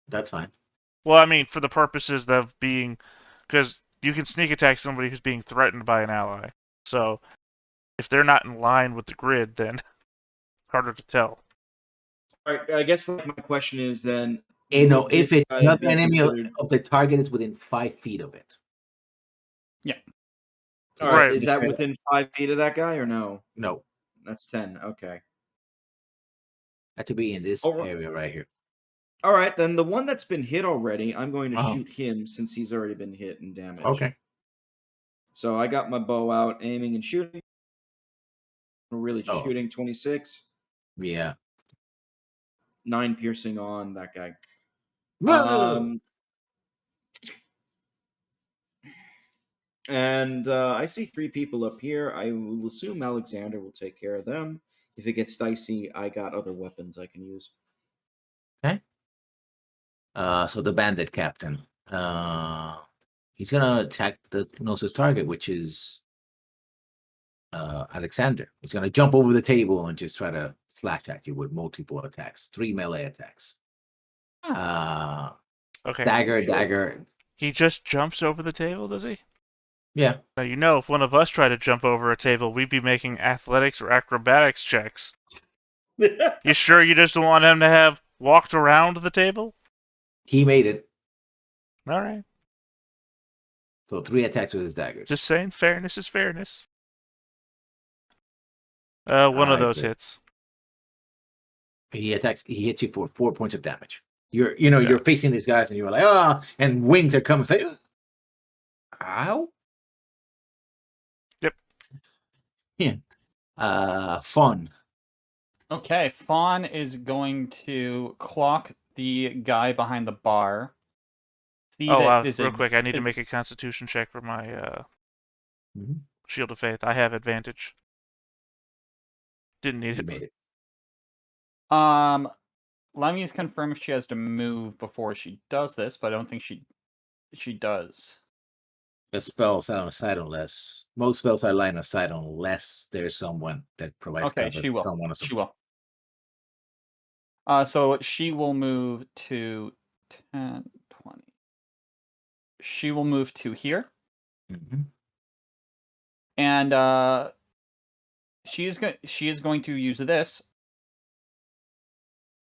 That's fine. Well, I mean, for the purposes of being... Because you can sneak attack somebody who's being threatened by an ally. So, if they're not in line with the grid, then harder to tell. All right, I guess my question is then. You know, would if this it's guy not be the enemy considered- of the target is within 5 feet of it. All right, Right. is that within 5 feet of that guy or no? No, That's 10. Okay. that should be in this Alright. area right here. All right, then the one that's been hit already, I'm going to Uh-huh. shoot him since he's already been hit and damaged. Okay. So I got my bow out, aiming and shooting. Really just Oh. shooting 26. Yeah. 9 piercing on that guy. Whoa! And I see 3 people up here. I will assume Alexander will take care of them. If it gets dicey, I got other weapons I can use. So the bandit captain. He's gonna attack the closest target, which is Alexander. He's gonna jump over the table and just try to slash at you with multiple attacks, 3 melee attacks. Okay. Dagger. He just jumps over the table, does he? Yeah. Now, you know, if one of us tried to jump over a table, we'd be making athletics or acrobatics checks. You sure you just don't want him to have walked around the table? He made it. All right. So 3 attacks with his daggers. Just saying, fairness is fairness. One of those good. hits. He hits you for 4 points of damage. You're facing these guys and you're like, and wings are coming. Say, ow. Yep. Yeah. Fun. Okay, Fawn is going to clock the guy behind the bar. See that there's real a- quick, I need to make a constitution check for my Mhm. Shield of Faith. I have advantage. Didn't need You it. made it. Let me just confirm if she has to move before she does this, but I don't think she does. The spells out of sight unless most spells are line of sight unless there's someone that provides Okay, cover. she will. Someone or She something. will. So she will move to 10, 20. She will move to here, Mhm. and she is going to use this.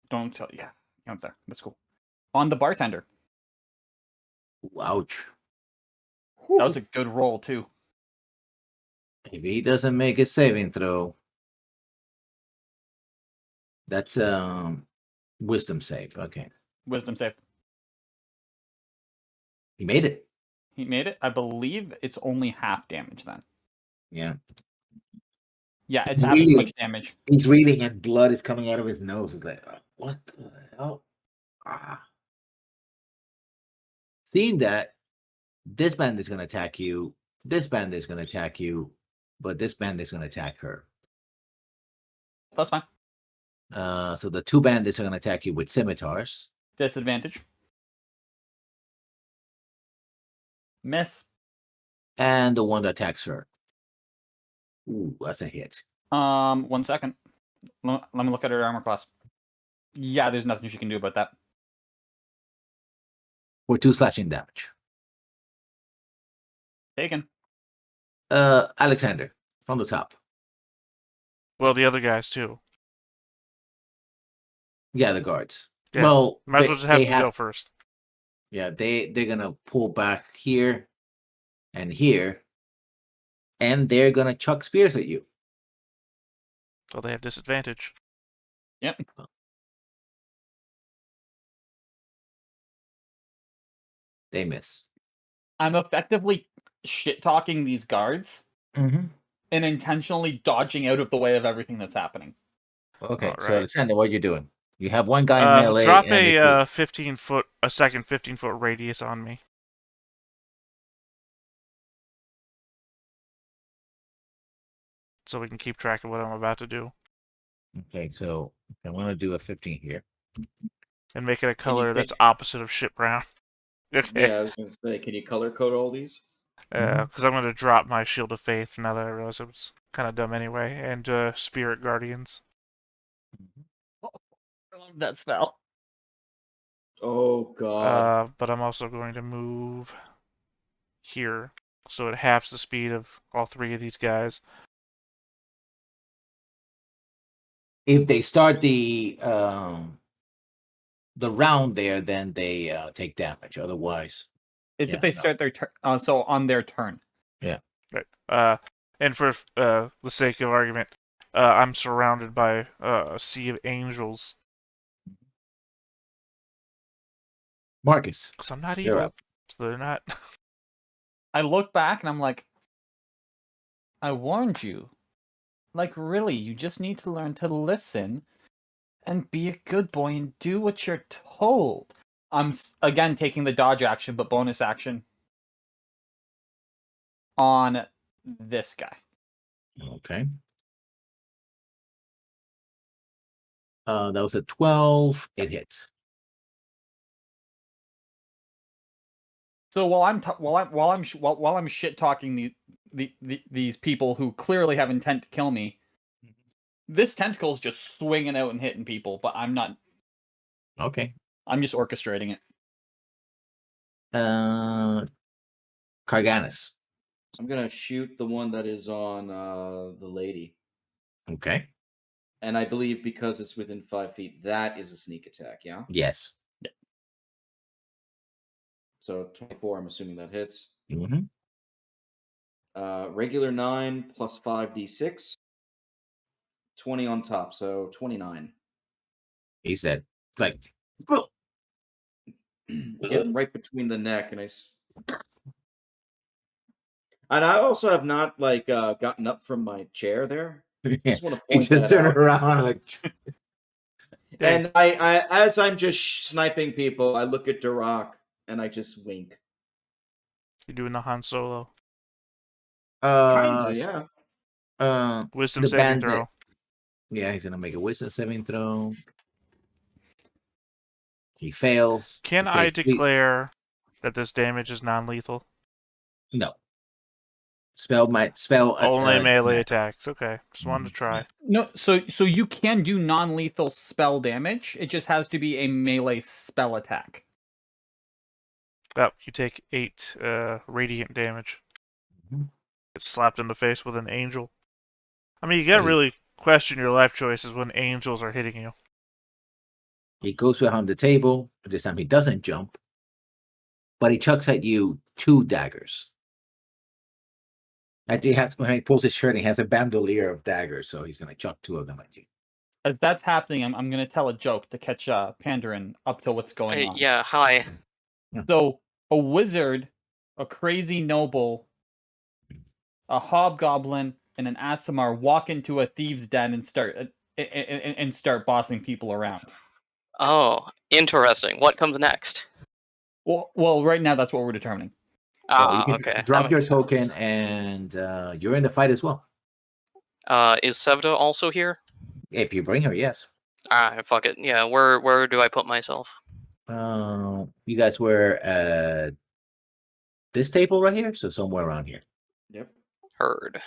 Don't tell. Yeah, count there. That's cool. On the bartender. Ouch. That was a good roll too. If he doesn't make a saving throw, that's wisdom save. Okay. Wisdom save. He made it. He made it. I believe it's only half damage then. Yeah. Yeah, it's half as much damage. He's reading and blood is coming out of his nose. It's like, what the hell? Seeing that, this band is going to attack you. This band is going to attack you. But this band is going to attack her. That's fine. So the 2 bandits are going to attack you with scimitars. Disadvantage. Miss. And the one that attacks her. Ooh, that's a hit. 1 second. Let me look at her armor class. Yeah, there's nothing she can do about that. For 2 slashing damage. Taken. Alexander, from the top. Well, the other guys too. Yeah, the guards. Yeah. Well, Might as well just have them go first. Yeah, they're gonna pull back here and here, and they're gonna chuck spears at you. So they have disadvantage. Yep. They miss. I'm effectively shit talking these guards Mm-hmm. and intentionally dodging out of the way of everything that's happening. Okay, All so right. Alexander, what are you doing? You have one guy in melee. Drop and a 15-foot, a second 15-foot radius on me. so we can keep track of what I'm about to do. Okay, so I want to do a 15 here. And make it a Can you color that's pick- opposite of shit brown. Okay. Yeah, I was going to say, can you color code all these? Because I'm going to drop my Shield of Faith now that I realize it was kind of dumb anyway. And Spirit Guardians. I love that spell. Oh, God. But I'm also going to move here. So it halves the speed of all three of these guys. If they start the round there, then they take damage. Otherwise, It's Yeah, if they no. start their turn. So on their turn. Right. And for the sake of argument, I'm surrounded by a sea of angels. Marcus, Because I'm not you're evil. up. So they're not. I look back and I'm like, I warned you. Like, really, you just need to learn to listen and be a good boy and do what you're told. I'm again taking the dodge action, but bonus action on this guy. Okay. That was a 12. It hits. So while I'm shit talking these people who clearly have intent to kill me, this tentacle is just swinging out and hitting people, but I'm not. Okay. I'm just orchestrating it. Carganus. I'm going to shoot the one that is on the lady. Okay. And I believe because it's within 5 feet, that is a sneak attack, yeah? Yes. So 24, I'm assuming that hits. Mm-hmm. Regular 9 plus 5d6. 20 on top, so 29. He said, like, Get him right between the neck, and I also have not gotten up from my chair there. Just want to he point just that turned out. around like, And I as I'm just sniping people, I look at Duroc and I just wink. You're doing the Han Solo. Kinda, yeah. Wisdom the saving bandit. throw. Yeah, he's gonna make a wisdom saving throw. He fails. Can He I takes declare that this damage is non-lethal? No. Spell Only melee yeah. attacks. Okay, just wanted to try. No, so you can do non-lethal spell damage. It just has to be a melee spell attack. Oh, you take 8 radiant damage. Mhm. Get slapped in the face with an angel. I mean, you gotta really question your life choices when angels are hitting you. He goes behind the table. This time he doesn't jump, but he chucks at you 2 daggers. And when he pulls his shirt, he has a bandolier of daggers, so he's gonna chuck 2 of them at you. As that's happening, I'm going to tell a joke to catch Pandarin up to what's going on. Yeah, hi. So a wizard, a crazy noble, a hobgoblin, and an Aasimar walk into a thieves' den and start bossing people around. Oh, interesting. What comes next? Well, right now that's what we're determining. So you can Okay. drop that your makes sense. token, and you're in the fight as well. Is Sevda also here? If you bring her, yes. Fuck it. Yeah, where do I put myself? You guys were at this table right here, so somewhere around here. Yep. Heard.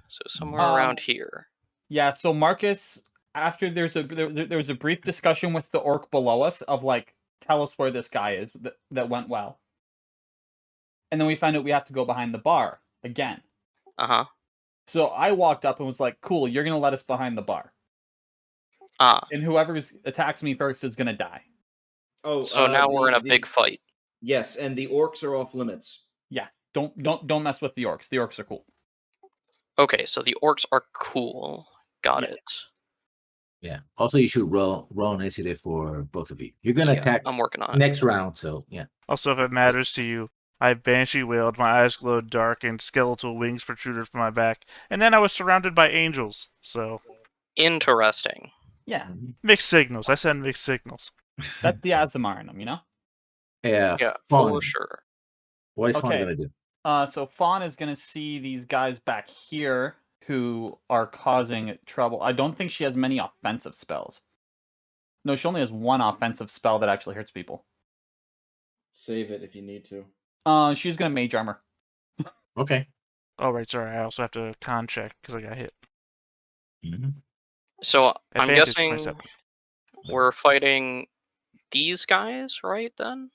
So somewhere Um, around here. Yeah, so Marcus, after there was a brief discussion with the orc below us of like, tell us where this guy is, that went well. And then we find out we have to go behind the bar again. Uh-huh. So I walked up and was like, cool, you're going to let us behind the bar. And whoever attacks me first is going to die. Oh, So now we're in a big fight. Yes, and the orcs are off limits. Yeah, don't mess with the orcs. The orcs are cool. Okay, so the orcs are cool. Got Yeah. it. Yeah. Also, you should roll initiative for both of you. You're gonna attack I'm working on it. next round, so yeah. Also, if it matters to you, I banshee wailed, my eyes glowed dark, and skeletal wings protruded from my back. And then I was surrounded by angels. So, Interesting. Yeah, mixed signals. I send mixed signals. that's the Aasimar in them, you know? Yeah. Yeah, Fawn. for sure. What is Fawn Okay. gonna do? So Fawn is going to see these guys back here who are causing trouble. I don't think she has many offensive spells. No, she only has one offensive spell that actually hurts people. Save it if you need to. She's gonna mage armor. Okay. Oh, right, sorry. I also have to con check because I got hit. Mhm. So I'm Advantage, guessing 27. we're fighting these guys, right? Then